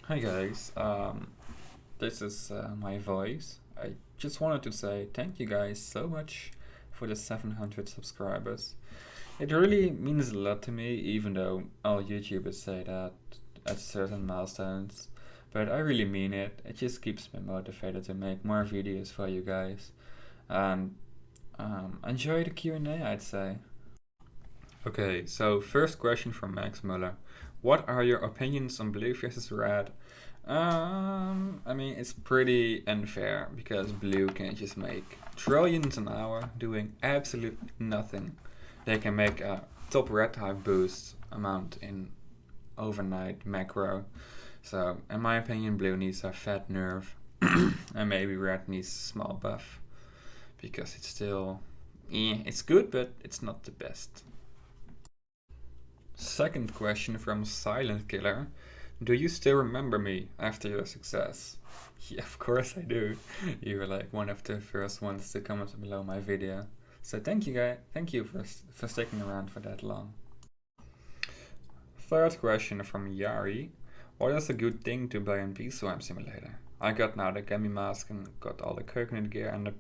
Hi guys, this is my voice. I just wanted to say thank you guys so much for the 700 subscribers. It really means a lot to me, even though all YouTubers say that at certain milestones. But I really mean it. It just keeps me motivated to make more videos for you guys. And enjoy the Q&A, I'd say. Okay, so first question from Max Muller. What are your opinions on blue versus red? I mean, it's pretty unfair because blue can just make trillions an hour doing absolutely nothing. They can make a top red hive boost amount in overnight macro. So, in my opinion, blue needs a fat nerve, and maybe red needs a small buff because it's still, it's good, but it's not the best. Second question from Silent Killer. Do you still remember me after your success? Yeah, of course I do. You were like one of the first ones to comment below my video. So thank you guys. Thank you for sticking around for that long. Third question from Yari. What is a good thing to buy in B-Swim Simulator? I got now the gummy mask and got all the coconut gear and the...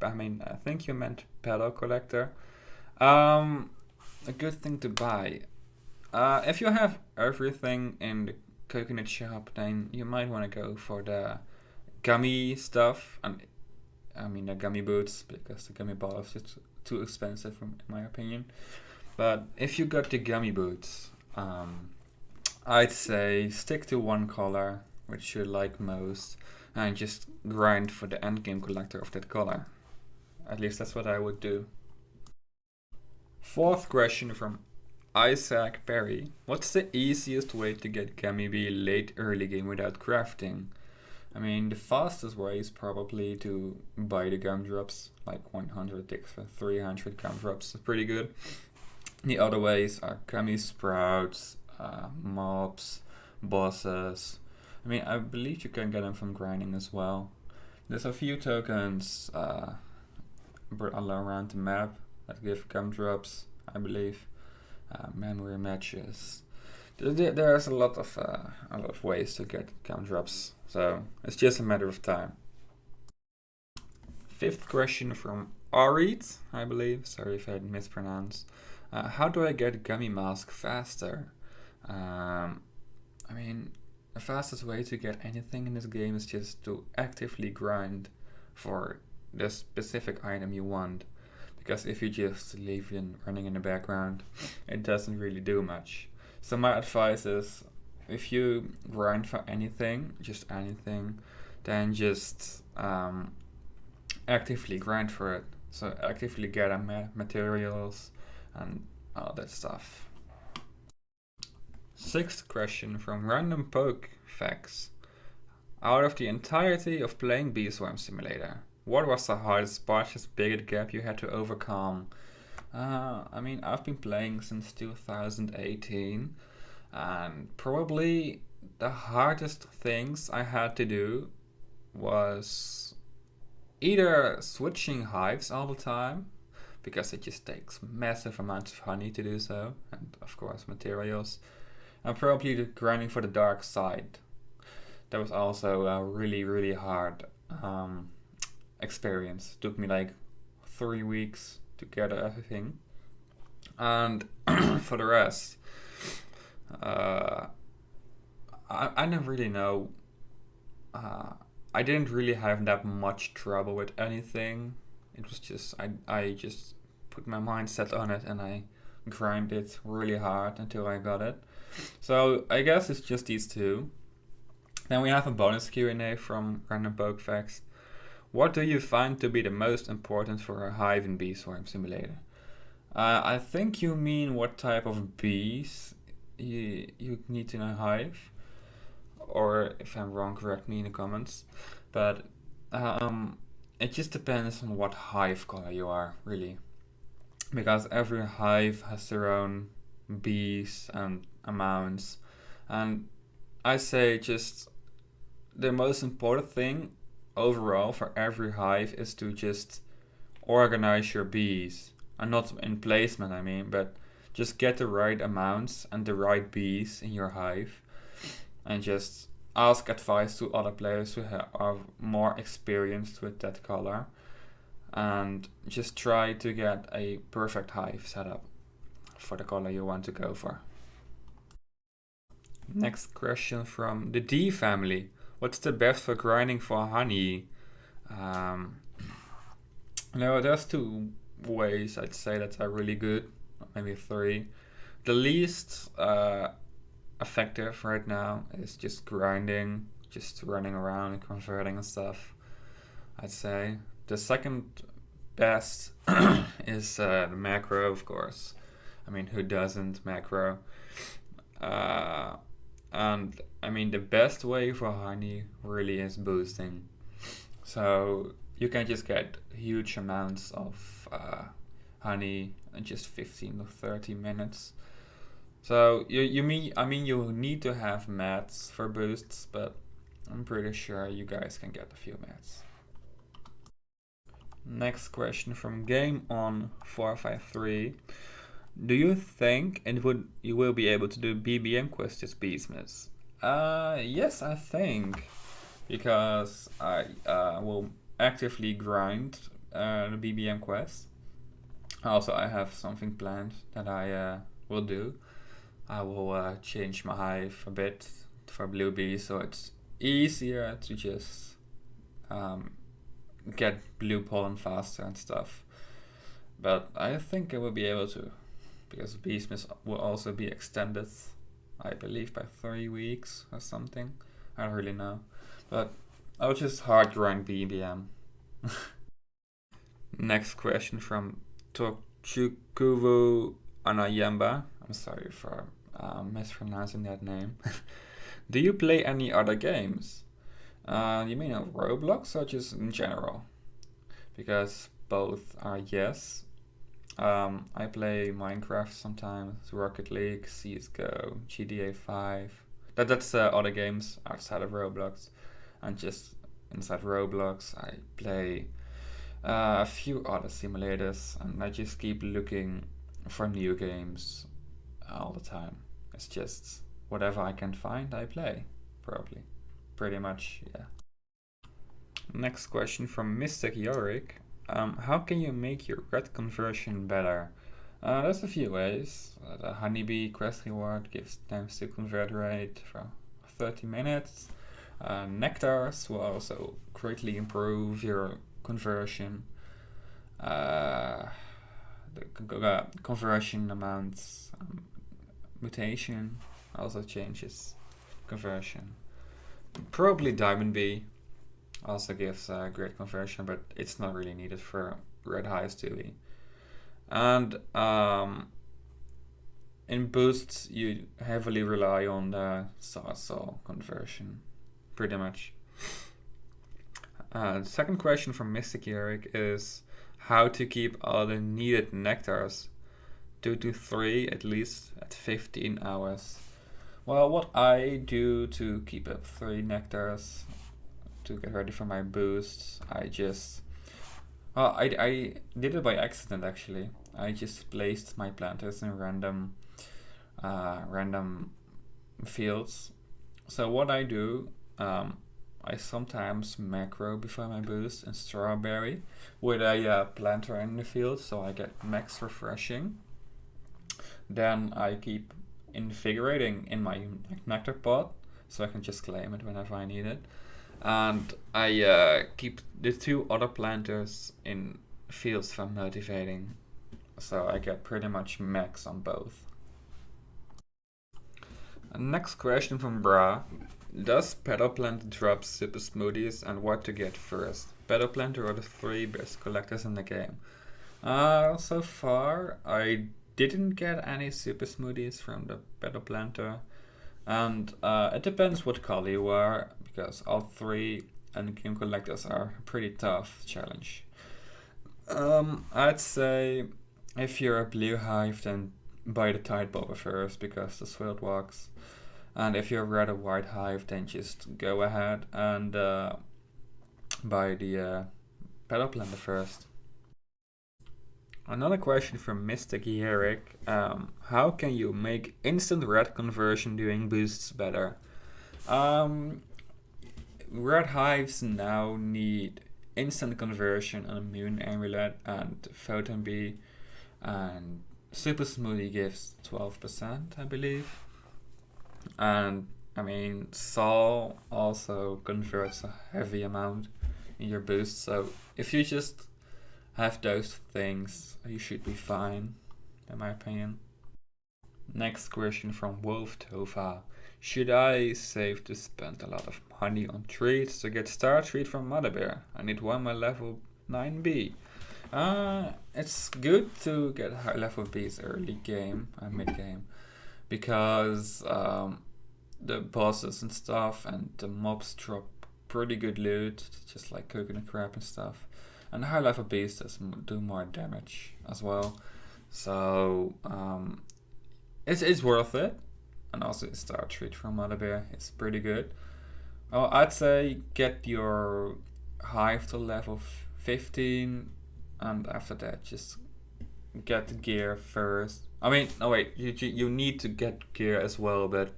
I think you meant pedal collector. A good thing to buy. If you have everything in the coconut shop, then you might want to go for the gummy stuff. And I mean the gummy boots, because the gummy ball is just too expensive in my opinion. But if you got the gummy boots, I'd say stick to one color, which you like most, and just grind for the endgame collector of that color. At least that's what I would do. Fourth question from Isaac Perry. What's the easiest way to get Gummy Bee late early game without crafting? I mean, the fastest way is probably to buy the gumdrops, like 100 ticks for 300 gumdrops. It's pretty good. The other ways are gummy sprouts, mobs, bosses. I mean, I believe you can get them from grinding as well. There's a few tokens all around the map that give gumdrops, I believe. Memory matches. There's a lot of ways to get gumdrops, so it's just a matter of time. Fifth question from Arit, I believe. Sorry if I mispronounce. How do I get gummy mask faster? I mean, the fastest way to get anything in this game is just to actively grind for the specific item you want. Because if you just leave it running in the background, it doesn't really do much. So my advice is, if you grind for anything, just anything, then just actively grind for it. So actively get materials and all that stuff. Sixth question from Random Poke Facts. Out of the entirety of playing Bee Swarm Simulator, what was the hardest largest biggest gap you had to overcome? I mean, I've been playing since 2018, and probably the hardest things I had to do was either switching hives all the time, because it just takes massive amounts of honey to do so, and of course materials, and probably the grinding for the dark side. That was also a really hard experience. Took me like 3 weeks to get everything, and for the rest, I don't really know. I didn't really have that much trouble with anything. It was just I just put my mindset on it and I grinded really hard until I got it. So I guess it's just these two. Then we have a bonus Q&A from Random Poke Facts. What do you find to be the most important for a hive in Bee Swarm Simulator? I think you mean what type of bees you need in a hive. Or if I'm wrong, correct me in the comments. But it just depends on what hive color you are, really. Because every hive has their own bees and amounts. And I say just the most important thing overall for every hive is to just organize your bees. And not in placement, but just get the right amounts and the right bees in your hive. and just ask advice to other players who are more experienced with that color, and just try to get a perfect hive setup for the color you want to go for. Next question from the D family. What's the best for grinding for honey? There's two ways I'd say that are really good, maybe three. The least effective right now is just grinding, just running around and converting and stuff, I'd say. The second best is the macro, of course. I mean, who doesn't macro? And I mean, the best way for honey really is boosting. So you can just get huge amounts of honey in just 15 to 30 minutes. So you need to have mats for boosts, but I'm pretty sure you guys can get a few mats. Next question from Game On 453. Do you think you will be able to do BBM quests this Beastmas? Yes, I think, because I will actively grind the BBM quest. Also, I have something planned that I will do. I will change my hive a bit for blue bees, so it's easier to just get blue pollen faster and stuff. But I think I will be able to, because Beastmas will also be extended, I believe, by 3 weeks or something. I don't really know. But I'll just hard grind BBM. Next question from Tochukuvu Anayemba. I'm sorry for mispronouncing that name. Do you play any other games? You mean on Roblox or just in general? Because both are yes. I play Minecraft sometimes, Rocket League, CSGO, GTA 5. That's other games outside of Roblox. And just inside Roblox, I play a few other simulators, and I just keep looking for new games all the time. It's just whatever I can find, I play, probably. Pretty much, yeah. Next question from Mr. Yorick. How can you make your red conversion better? There's a few ways. The honeybee quest reward gives times to convert rate for 30 minutes. Nectars will also greatly improve your conversion. The conversion amounts mutation also changes conversion. Probably Diamond Bee also gives great conversion, but it's not really needed for red highs to be. And in boosts, you heavily rely on the Sawsaw conversion, pretty much. The second question from Mystic Eric is how to keep all the needed nectars, 2 to 3 at least, at 15 hours. Well, what I do to keep up 3 nectars to get ready for my boosts, I did it by accident actually. I just placed my planters in random fields. So what I do, I sometimes macro before my boost in strawberry with a planter in the field, so I get max refreshing. Then I keep invigorating in my nectar pot, so I can just claim it whenever I need it. And I keep the 2 other planters in fields for motivating, so I get pretty much max on both. Next question from Bra. Does Petal Planter drop super smoothies, and what to get first? Petal Planter or the 3 best collectors in the game? So far I didn't get any super smoothies from the Petal Planter, and it depends what color you are, because all 3 endgame collectors are a pretty tough challenge. I'd say if you're a blue hive, then buy the Tide Bobber first, because the Swilled walks. And if you're a red or white hive, then just go ahead and buy the Petal Planter first. Another question from Mystic Eric. How can you make instant red conversion doing boosts better? Um, Red hives now need instant conversion on immune amulet and photon bee, and super smoothie gives 12%, I believe. And I mean, Saul also converts a heavy amount in your boost, so if you just have those things, you should be fine, in my opinion. Next question from Wolf Tova. Should I save to spend a lot of money on treats to get Star Treat from Mother Bear? I need one my level 9B. It's good to get high level Bs early game, mid game, because the bosses and stuff and the mobs drop pretty good loot, just like coconut crab and stuff. And high level Bs do more damage as well. So it's worth it. And also Star Treat from Mother Bear is pretty good. I'd say get your hive to level 15, and after that just get gear first. I mean, no wait, you need to get gear as well, but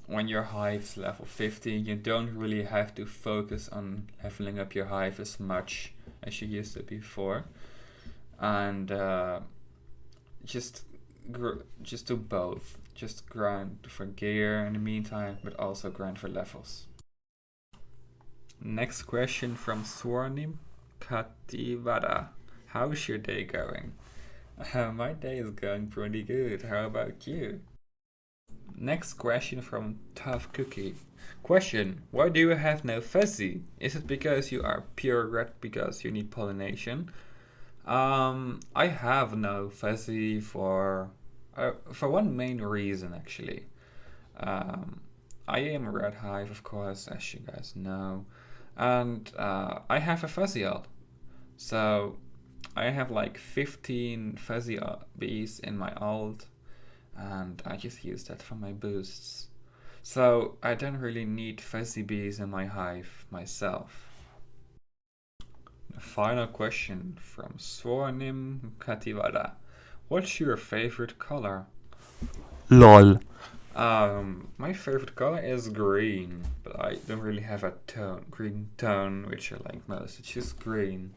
when your hive's level 15, you don't really have to focus on leveling up your hive as much as you used to before, and just do both. Just grind for gear in the meantime, but also grind for levels. Next question from Swarnim Kativada. How's your day going? My day is going pretty good. How about you? Next question from Tough Cookie. Question: why do you have no fuzzy? Is it because you are pure red because you need pollination? I have no fuzzy for one main reason actually. I am a red hive, of course, as you guys know, and I have a fuzzy alt. So I have like 15 fuzzy bees in my alt, and I just use that for my boosts. So I don't really need fuzzy bees in my hive myself. The final question from Swarnim Kativada. What's your favorite color? LOL. My favorite color is green, but I don't really have a green tone, which I like most. It's just green.